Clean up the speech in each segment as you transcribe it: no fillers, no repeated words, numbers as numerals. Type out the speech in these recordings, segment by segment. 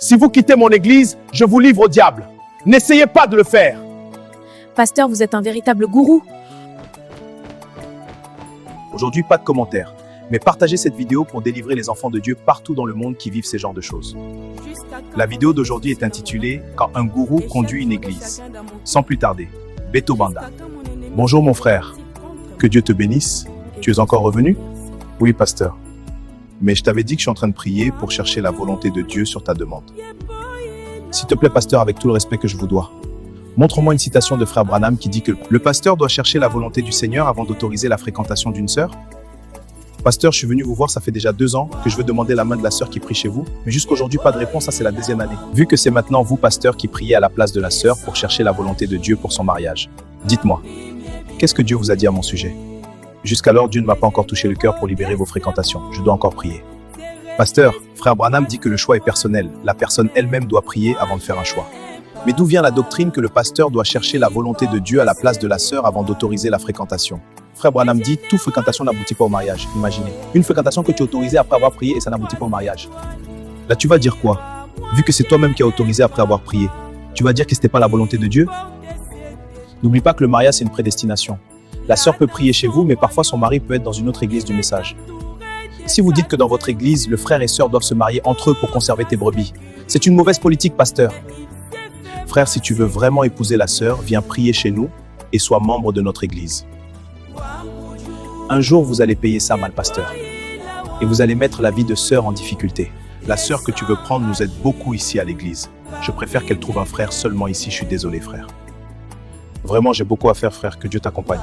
Si vous quittez mon église, je vous livre au diable. N'essayez pas de le faire. Pasteur, vous êtes un véritable gourou. Aujourd'hui, pas de commentaires, mais partagez cette vidéo pour délivrer les enfants de Dieu partout dans le monde qui vivent ces genres de choses. La vidéo d'aujourd'hui est intitulée « Quand un gourou conduit une église ». Sans plus tarder, Beto Banda. Bonjour mon frère, que Dieu te bénisse. Tu es encore revenu? Oui, pasteur. Mais je t'avais dit que je suis en train de prier pour chercher la volonté de Dieu sur ta demande. S'il te plaît, pasteur, avec tout le respect que je vous dois, montre-moi une citation de frère Branham qui dit que le pasteur doit chercher la volonté du Seigneur avant d'autoriser la fréquentation d'une sœur. Pasteur, je suis venu vous voir, ça fait déjà 2 ans que je veux demander la main de la sœur qui prie chez vous, mais jusqu'aujourd'hui, pas de réponse, ça c'est la 2e année. Vu que c'est maintenant vous, pasteur, qui priez à la place de la sœur pour chercher la volonté de Dieu pour son mariage, dites-moi, qu'est-ce que Dieu vous a dit à mon sujet? Jusqu'alors, Dieu ne m'a pas encore touché le cœur pour libérer vos fréquentations. Je dois encore prier. Pasteur, frère Branham dit que le choix est personnel. La personne elle-même doit prier avant de faire un choix. Mais d'où vient la doctrine que le pasteur doit chercher la volonté de Dieu à la place de la sœur avant d'autoriser la fréquentation? Frère Branham dit, toute fréquentation n'aboutit pas au mariage. Imaginez, une fréquentation que tu as autorisée après avoir prié et ça n'aboutit pas au mariage. Là, tu vas dire quoi? Vu que c'est toi-même qui as autorisé après avoir prié, tu vas dire que ce n'était pas la volonté de Dieu? N'oublie pas que le mariage, c'est une prédestination. La sœur peut prier chez vous, mais parfois son mari peut être dans une autre église du message. Si vous dites que dans votre église, le frère et sœur doivent se marier entre eux pour conserver tes brebis, c'est une mauvaise politique, pasteur. Frère, si tu veux vraiment épouser la sœur, viens prier chez nous et sois membre de notre église. Un jour, vous allez payer ça mal, pasteur. Et vous allez mettre la vie de sœur en difficulté. La sœur que tu veux prendre nous aide beaucoup ici à l'église. Je préfère qu'elle trouve un frère seulement ici, je suis désolé, frère. Vraiment, j'ai beaucoup à faire, frère, que Dieu t'accompagne.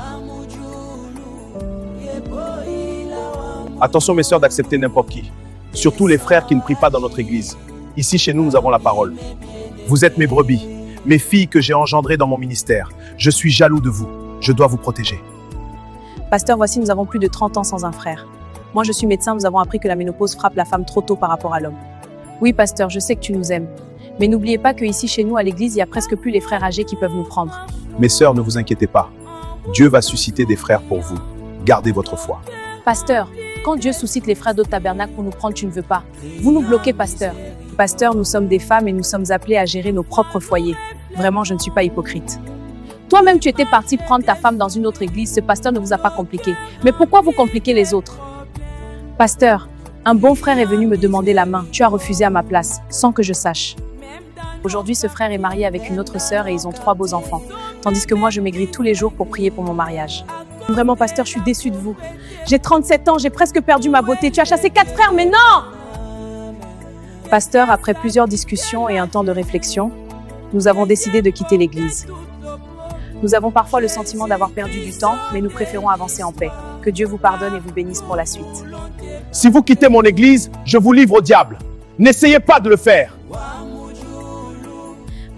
Attention, mes sœurs, d'accepter n'importe qui. Surtout les frères qui ne prient pas dans notre église. Ici, chez nous, nous avons la parole. Vous êtes mes brebis, mes filles que j'ai engendrées dans mon ministère. Je suis jaloux de vous. Je dois vous protéger. Pasteur, voici, nous avons plus de 30 ans sans un frère. Moi, je suis médecin, nous avons appris que la ménopause frappe la femme trop tôt par rapport à l'homme. Oui, pasteur, je sais que tu nous aimes. Mais n'oubliez pas qu'ici, chez nous, à l'église, il n'y a presque plus les frères âgés qui peuvent nous prendre. Mes sœurs, ne vous inquiétez pas. Dieu va susciter des frères pour vous. Gardez votre foi. Pasteur, quand Dieu suscite les frères d'autres tabernacles pour nous prendre, tu ne veux pas. Vous nous bloquez, pasteur. Pasteur, nous sommes des femmes et nous sommes appelées à gérer nos propres foyers. Vraiment, je ne suis pas hypocrite. Toi-même, tu étais parti prendre ta femme dans une autre église. Ce pasteur ne vous a pas compliqué. Mais pourquoi vous compliquez les autres? Pasteur, un bon frère est venu me demander la main. Tu as refusé à ma place, sans que je sache. Aujourd'hui, ce frère est marié avec une autre sœur et ils ont 3 beaux enfants. Tandis que moi, je maigris tous les jours pour prier pour mon mariage. Vraiment, pasteur, je suis déçue de vous. J'ai 37 ans, j'ai presque perdu ma beauté. Tu as chassé 4 frères, mais non! Pasteur, après plusieurs discussions et un temps de réflexion, nous avons décidé de quitter l'église. Nous avons parfois le sentiment d'avoir perdu du temps, mais nous préférons avancer en paix. Que Dieu vous pardonne et vous bénisse pour la suite. Si vous quittez mon église, je vous livre au diable. N'essayez pas de le faire.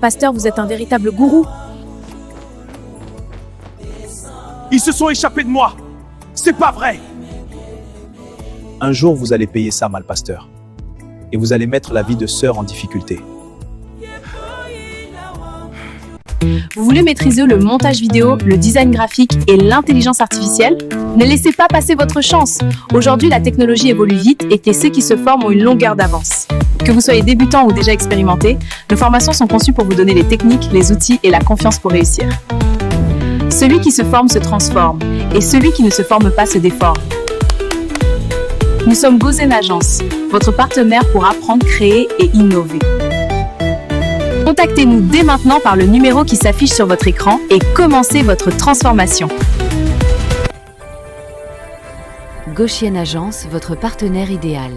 Pasteur, vous êtes un véritable gourou. Ils se sont échappés de moi. C'est pas vrai. Un jour, vous allez payer ça mal, pasteur. Et vous allez mettre la vie de sœur en difficulté. Vous voulez maîtriser le montage vidéo, le design graphique et l'intelligence artificielle? Ne laissez pas passer votre chance. Aujourd'hui, la technologie évolue vite et ceux qui se forment ont une longueur d'avance. Que vous soyez débutant ou déjà expérimenté, nos formations sont conçues pour vous donner les techniques, les outils et la confiance pour réussir. Celui qui se forme se transforme et celui qui ne se forme pas se déforme. Nous sommes Gozen Agence, votre partenaire pour apprendre, créer et innover. Contactez-nous dès maintenant par le numéro qui s'affiche sur votre écran et commencez votre transformation. Goshen Agence, votre partenaire idéal.